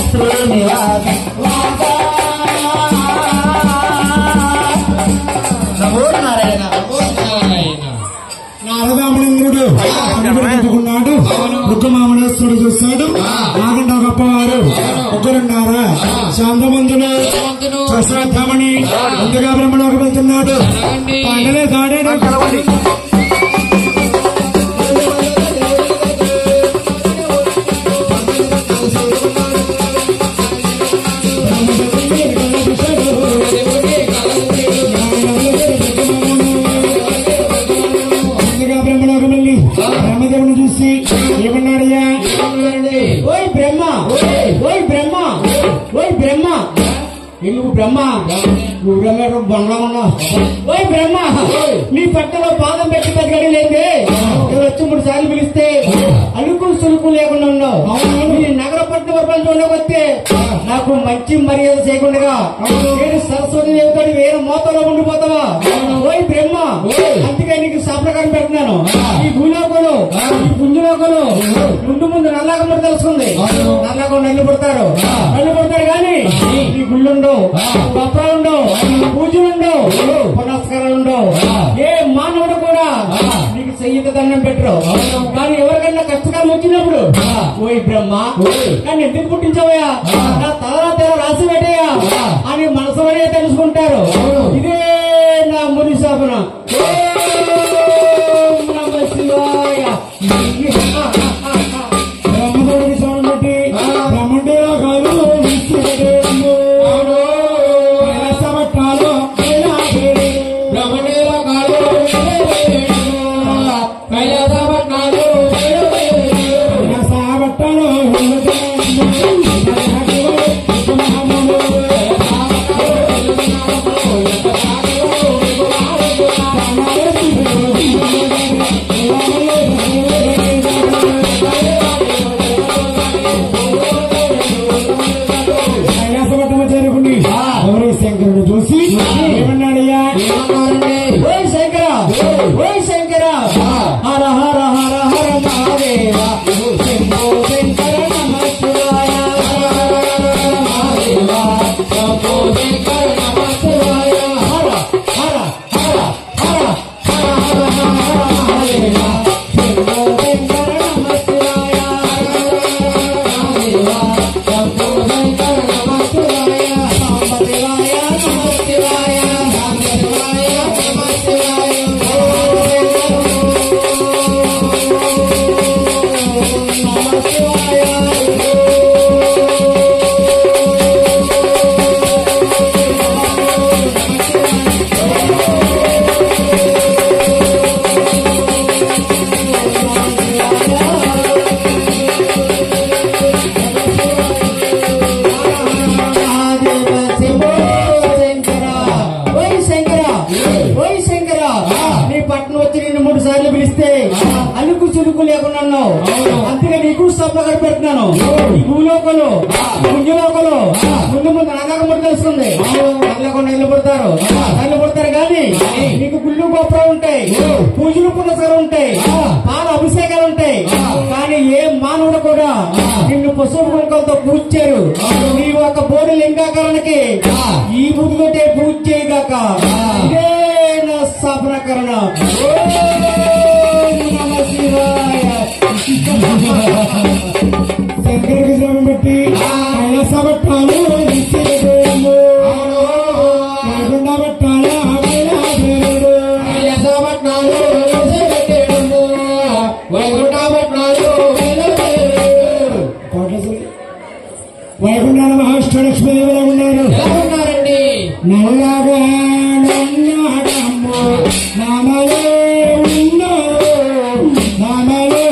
శ్రీనివాస నారాయణ నారదామలింగుడు అనుకున్నాడు. రుక్కమామనేశ్వరుడు చూస్తాడు. నాగండ గొప్పవారు ముగ్గురున్నారా? శాంతమంతుడు ప్రశాంతమణి ముందుగా బ్రహ్మలోకి వెళ్తున్నాడు. పండలే దాడాడు. బ్రహ్మదేవుని చూసి ఏమన్నాడయ్యా? ఓయ్ బ్రహ్మ, ఓయ్ బ్రహ్మ, ఓయ్ బ్రహ్మ, నువ్వు బ్రహ్మ, నువ్వు బ్రహ్మ బంగ్లా ఉన్నావు. ఓయ్ బ్రహ్మ, నీ పట్టలో పాదం పెట్టి తగ్గడి లేదే. వచ్చి 3 సార్లు పిలిస్తే అలుకులు సులుకులు లేకుండా ఉన్నావు. నీ నగర పట్టణ ప్రపంచంలోకి వస్తే నాకు మంచి మర్యాద చేయకుండా నేను సరస్వతి దేవతడు వేరే మోతలో ఉండిపోతావా? ఓయ్ బ్రహ్మ, అందుకే నీకు శాపకారం పెడుతున్నాను. ఈ భూలోకలు ఈ పుంజులోకలు ముందు నల్లాకముడు తెలుసుకుంది. నల్లాకుండా నల్లు పుడతారు కానీ ఈ గుళ్ళుండవు, గొప్పలుండవు, పూజలుండవు, పునస్కారాలుండవు. ఏ మానవుడు కూడా నీకు చెయ్యత దండం పెట్టరు. కానీ ఎవరికైనా కష్టకాలం వచ్చినప్పుడు ఓయ్ బ్రహ్మ నన్ను ఎందుకు పుట్టించవయ్యా, నా తలరా తెర రాసి పెట్టయ్యా అని మనసులోనే తెలుసుకుంటారు. ఇదే నా ముని శాపన. బ్రహ్మదేవుడికి శ్రమం పెట్టి బ్రహ్మండేలా కాదు శంకరుడు చూసి ఏమన్నాడయ్యా? ఓయ్ శంకర, ఓయ్ శంకర, హర హర హర హర మహాదేవ శంభో శంకర నమః శివాయ. మహాదేవ శంభో శంకర నమః శివాయ. హర హర హర హర హర హర హర మహాదేవ శంభో శంకర నమః శివాయ. మహాదేవ శంభో శంకర నమః శివాయ. సాంబదేవాయ నమః శివాయ. రామదేవాయ నమః శివాయ. నమః శివాయ. నీ పట్టణం వచ్చి నిన్ను 3 సార్లు పిలిస్తే అలుకు చులుకు లేకుండా ఉన్నావు. అందుకే నీకు సభగా పెడుతున్నాను. ఈ భూలోకలు పుణ్యలోకలు ముందు నాగముడు తెలుసుకుంది. నల్లకుండా నీళ్లు పుడతారు కానీ నీకు గుళ్ళు గొప్పలు ఉంటాయి, పూజలు పునస్కారం ఉంటాయి, పాల అభిషేకాలు ఉంటాయి. కానీ ఏ మానవుడు కూడా నిన్ను పశువు కుంకలతో పూజ చేయరు. నీ ఒక బోడి లింగాకరణకి ఈ బుద్ధితోటే పూజ చేయగాక. ఇదే నా స్థాపనకరణ. శంకరుడికి శ్రమం పెట్టి కైలాస పట్టాలు కాకుండా పట్టాలా కైలాస పట్టాలు వైకుంఠ పట్టాలు వైకుంఠాల మహాష్టలక్ష్మీదేవిలో ఉన్నారండి. నల్లగా నామలే ఉన్నా నామలే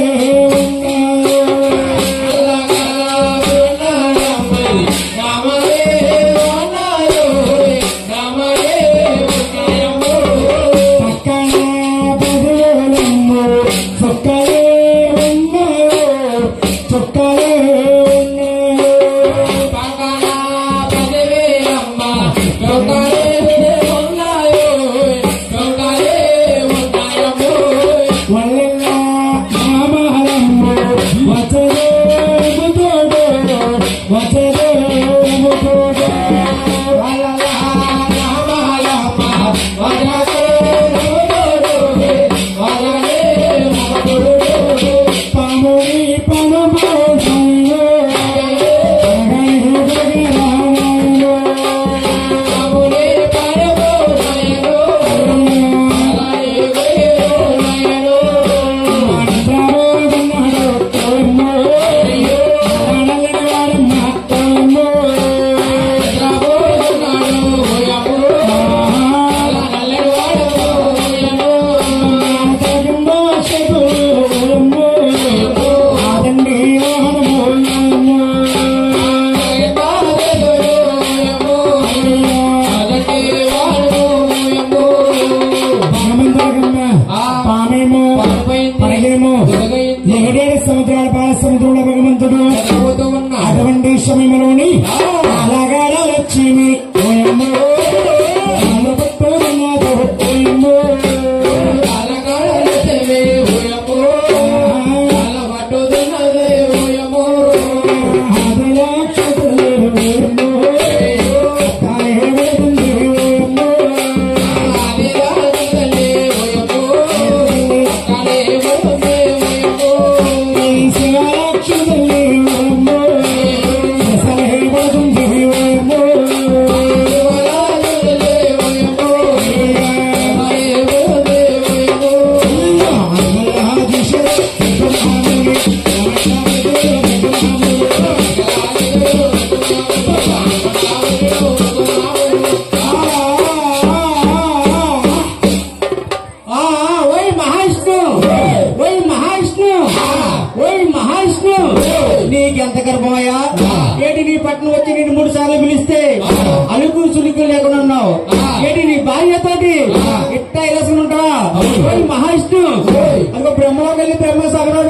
సముద్రాల పాల సముద్రంలో భగవంతుడు అటువంటి సమయంలోని అలాగా లక్ష్మి నీకెంత గర్భమయ్యా ఏంటి నీ పట్నం వచ్చి నేను 3 సార్లు పిలిస్తే అలుకు సులుకు లేకుండా ఉన్నావు ఏంటి నీ భార్యతోటి ఇట్ట ఇలా ఉంటావా మహావిష్ణు బ్రహ్మలోకి వెళ్ళి బ్రహ్మ సభలో